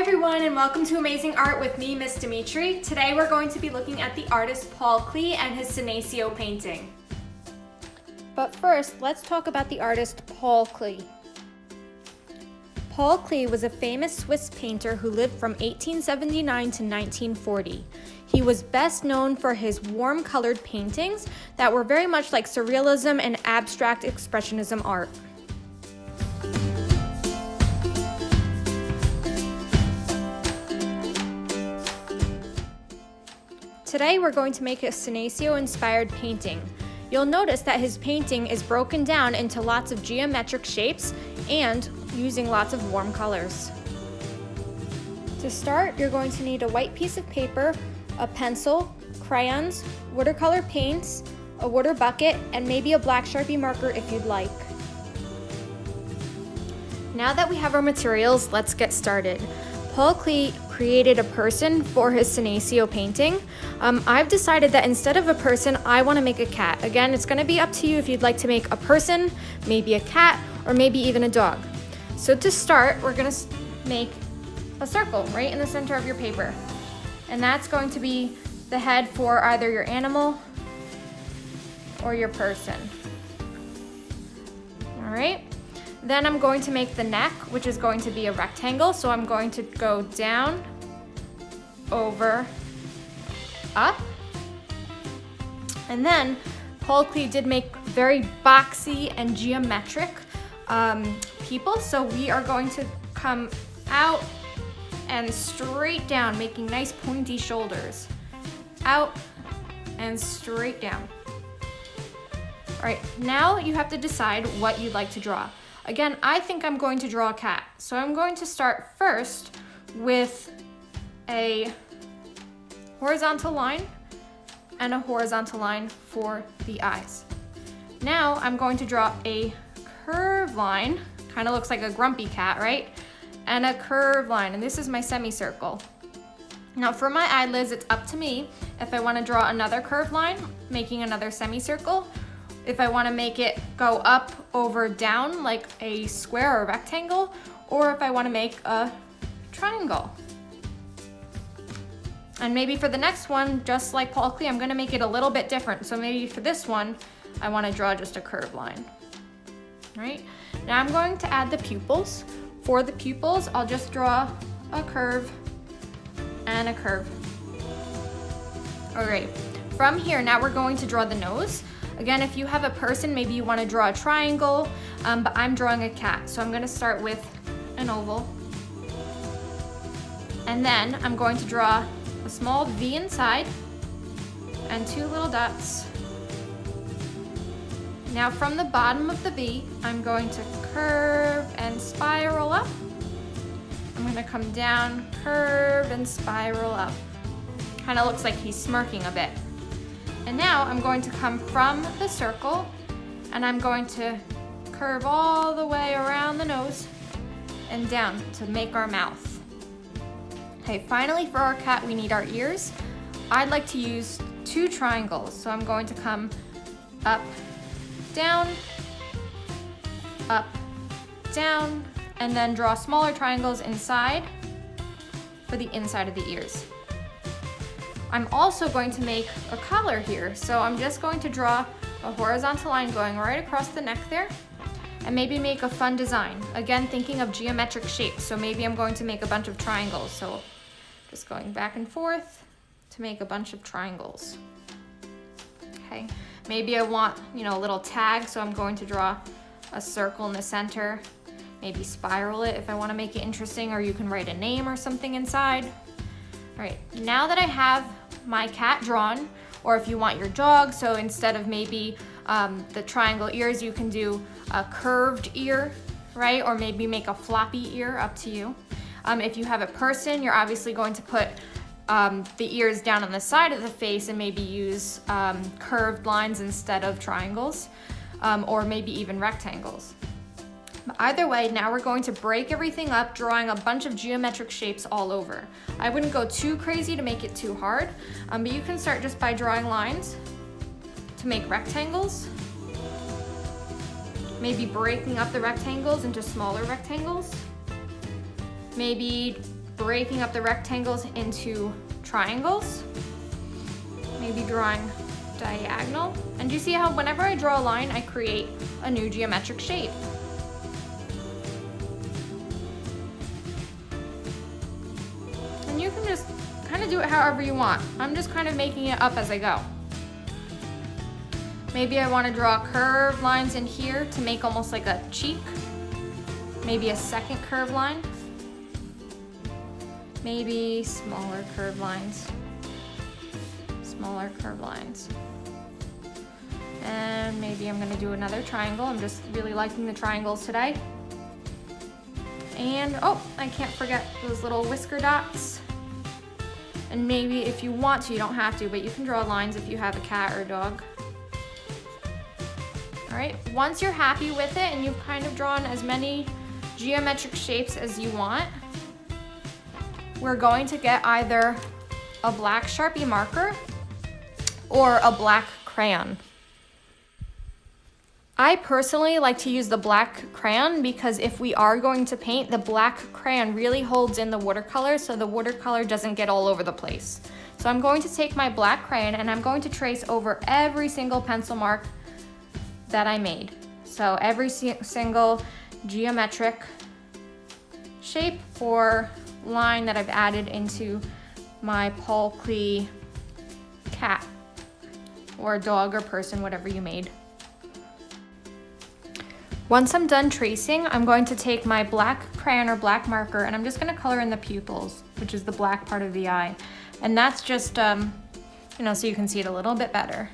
everyone, and welcome to Amazing Art with me, Miss DiMitri. Today we're going to be looking at the artist Paul Klee and his Senecio painting. But first, let's talk about the artist Paul Klee. Paul Klee was a famous Swiss painter who lived from 1879 to 1940. He was best known for his warm-colored paintings that were very much like surrealism and abstract expressionism art. Today we're going to make a Senecio-inspired painting. You'll notice that his painting is broken down into lots of geometric shapes and using lots of warm colors. To start, you're going to need a white piece of paper, a pencil, crayons, watercolor paints, a water bucket, and maybe a black Sharpie marker if you'd like. Now that we have our materials, let's get started. Paul Klee created a person for his Senecio painting. I've decided that instead of a person, I want to make a cat. Again, it's going to be up to you if you'd like to make a person, maybe a cat, or maybe even a dog. So to start, we're going to make a circle right in the center of your paper. And that's going to be the head for either your animal or your person. All right. Then I'm going to make the neck, which is going to be a rectangle. So I'm going to go down, over, up. And then Paul Klee did make very boxy and geometric people. So we are going to come out and straight down, making nice pointy shoulders. Out and straight down. All right, now you have to decide what you'd like to draw. Again, I think I'm going to draw a cat. So I'm going to start first with a horizontal line and a horizontal line for the eyes. Now I'm going to draw a curved line, kind of looks like a grumpy cat, right? And a curved line, and this is my semicircle. Now for my eyelids, it's up to me if I want to draw another curved line, making another semicircle, if I want to make it go up, over, down like a square or a rectangle, or if I want to make a triangle. And maybe for the next one, just like Paul Klee, I'm going to make it a little bit different. So maybe for this one, I want to draw just a curved line. All right? Now I'm going to add the pupils. For the pupils, I'll just draw a curve and a curve. All right, from here, now we're going to draw the nose. Again, if you have a person, maybe you want to draw a triangle, but I'm drawing a cat. So I'm going to start with an oval. And then I'm going to draw a small V inside and two little dots. Now from the bottom of the V, I'm going to curve and spiral up. I'm going to come down, curve and spiral up. Kind of looks like he's smirking a bit. And now I'm going to come from the circle and I'm going to curve all the way around the nose and down to make our mouth. Okay, finally for our cat, we need our ears. I'd like to use two triangles. So I'm going to come up, down, up, down, and then draw smaller triangles inside for the inside of the ears. I'm also going to make a collar here, so I'm just going to draw a horizontal line going right across the neck there, and maybe make a fun design. Again, thinking of geometric shapes, so maybe I'm going to make a bunch of triangles. So just going back and forth to make a bunch of triangles. Okay, maybe I want, a little tag, so I'm going to draw a circle in the center, maybe spiral it if I want to make it interesting, or you can write a name or something inside. All right, now that I have my cat drawn, or if you want your dog, so instead of maybe the triangle ears, you can do a curved ear, right? Or maybe make a floppy ear, up to you. If you have a person, you're obviously going to put the ears down on the side of the face and maybe use curved lines instead of triangles, or maybe even rectangles. But either way, now we're going to break everything up, drawing a bunch of geometric shapes all over. I wouldn't go too crazy to make it too hard, but you can start just by drawing lines to make rectangles. Maybe breaking up the rectangles into smaller rectangles. Maybe breaking up the rectangles into triangles, maybe drawing diagonal. And you see how whenever I draw a line, I create a new geometric shape. And you can just kind of do it however you want. I'm just kind of making it up as I go. Maybe I want to draw curved lines in here to make almost like a cheek. Maybe a second curved line. Maybe smaller curved lines. Smaller curved lines. And maybe I'm gonna do another triangle. I'm just really liking the triangles today. And oh, I can't forget those little whisker dots. And maybe if you want to, you don't have to, but you can draw lines if you have a cat or a dog. All right, once you're happy with it and you've kind of drawn as many geometric shapes as you want, we're going to get either a black Sharpie marker or a black crayon. I personally like to use the black crayon because if we are going to paint, the black crayon really holds in the watercolor so the watercolor doesn't get all over the place. So I'm going to take my black crayon and I'm going to trace over every single pencil mark that I made. So every single geometric shape or line that I've added into my Paul Klee cat or dog or person, whatever you made. Once I'm done tracing, I'm going to take my black crayon or black marker and I'm just gonna color in the pupils, which is the black part of the eye. And that's just, so you can see it a little bit better.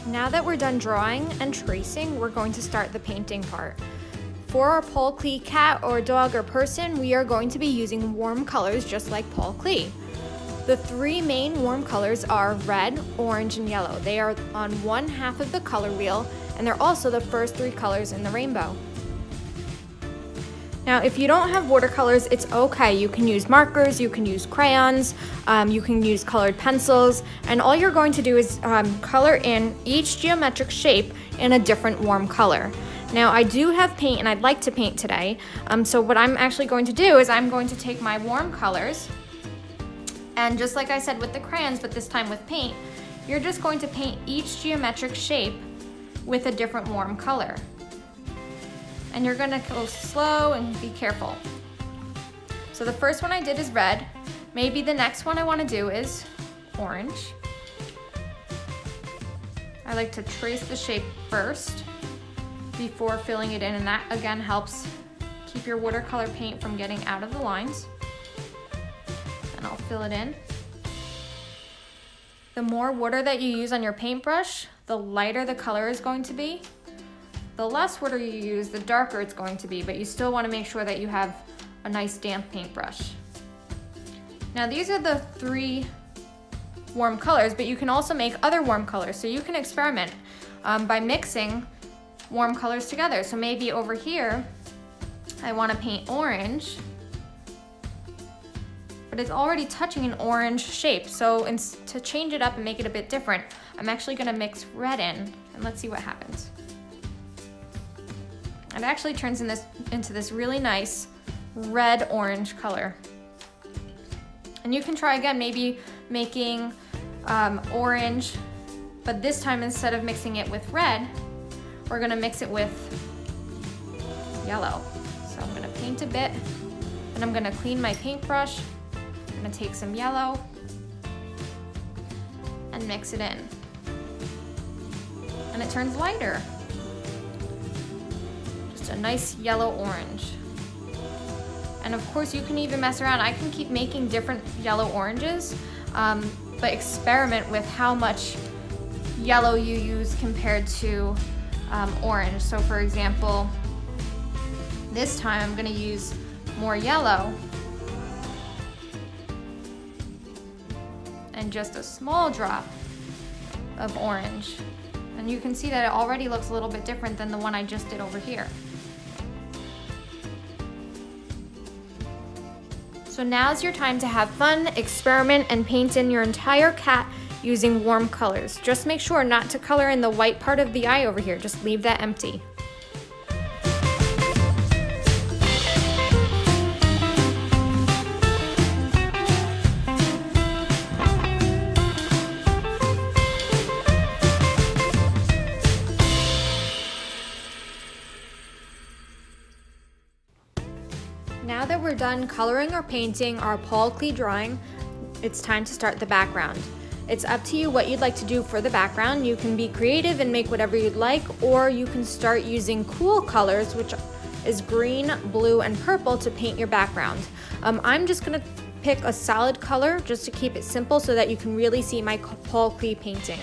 Now that we're done drawing and tracing, we're going to start the painting part. For our Paul Klee cat or dog or person, we are going to be using warm colors just like Paul Klee. The three main warm colors are red, orange, and yellow. They are on one half of the color wheel, and they're also the first three colors in the rainbow. Now, if you don't have watercolors, it's okay. You can use markers, you can use crayons, you can use colored pencils, and all you're going to do is color in each geometric shape in a different warm color. Now, I do have paint, and I'd like to paint today, so what I'm actually going to do is I'm going to take my warm colors, and just like I said with the crayons, but this time with paint, you're just going to paint each geometric shape with a different warm color. And you're gonna go slow and be careful. So the first one I did is red. Maybe the next one I wanna do is orange. I like to trace the shape first before filling it in, and that again helps keep your watercolor paint from getting out of the lines. And I'll fill it in. The more water that you use on your paintbrush, the lighter the color is going to be. The less water you use, the darker it's going to be, but you still want to make sure that you have a nice damp paintbrush. Now these are the three warm colors, but you can also make other warm colors, so you can experiment by mixing warm colors together. So maybe over here, I want to paint orange, but it's already touching an orange shape. So to change it up and make it a bit different, I'm actually gonna mix red in, and let's see what happens. It actually turns into this really nice red-orange color. And you can try again, maybe making orange, but this time instead of mixing it with red, we're gonna mix it with yellow. So I'm gonna paint a bit, and I'm gonna clean my paintbrush. I'm gonna take some yellow and mix it in. And it turns lighter. Just a nice yellow-orange. And of course you can even mess around. I can keep making different yellow oranges, but experiment with how much yellow you use compared to orange. So for example, this time I'm gonna use more yellow and just a small drop of orange. And you can see that it already looks a little bit different than the one I just did over here. So So now's your time to have fun, experiment, and paint in your entire cat using warm colors. Just make sure not to color in the white part of the eye over here. Just leave that empty. Now that we're done coloring or painting our Paul Klee drawing, it's time to start the background. It's up to you what you'd like to do for the background. You can be creative and make whatever you'd like, or you can start using cool colors, which is green, blue, and purple to paint your background. I'm just gonna pick a solid color just to keep it simple so that you can really see my Paul Klee painting.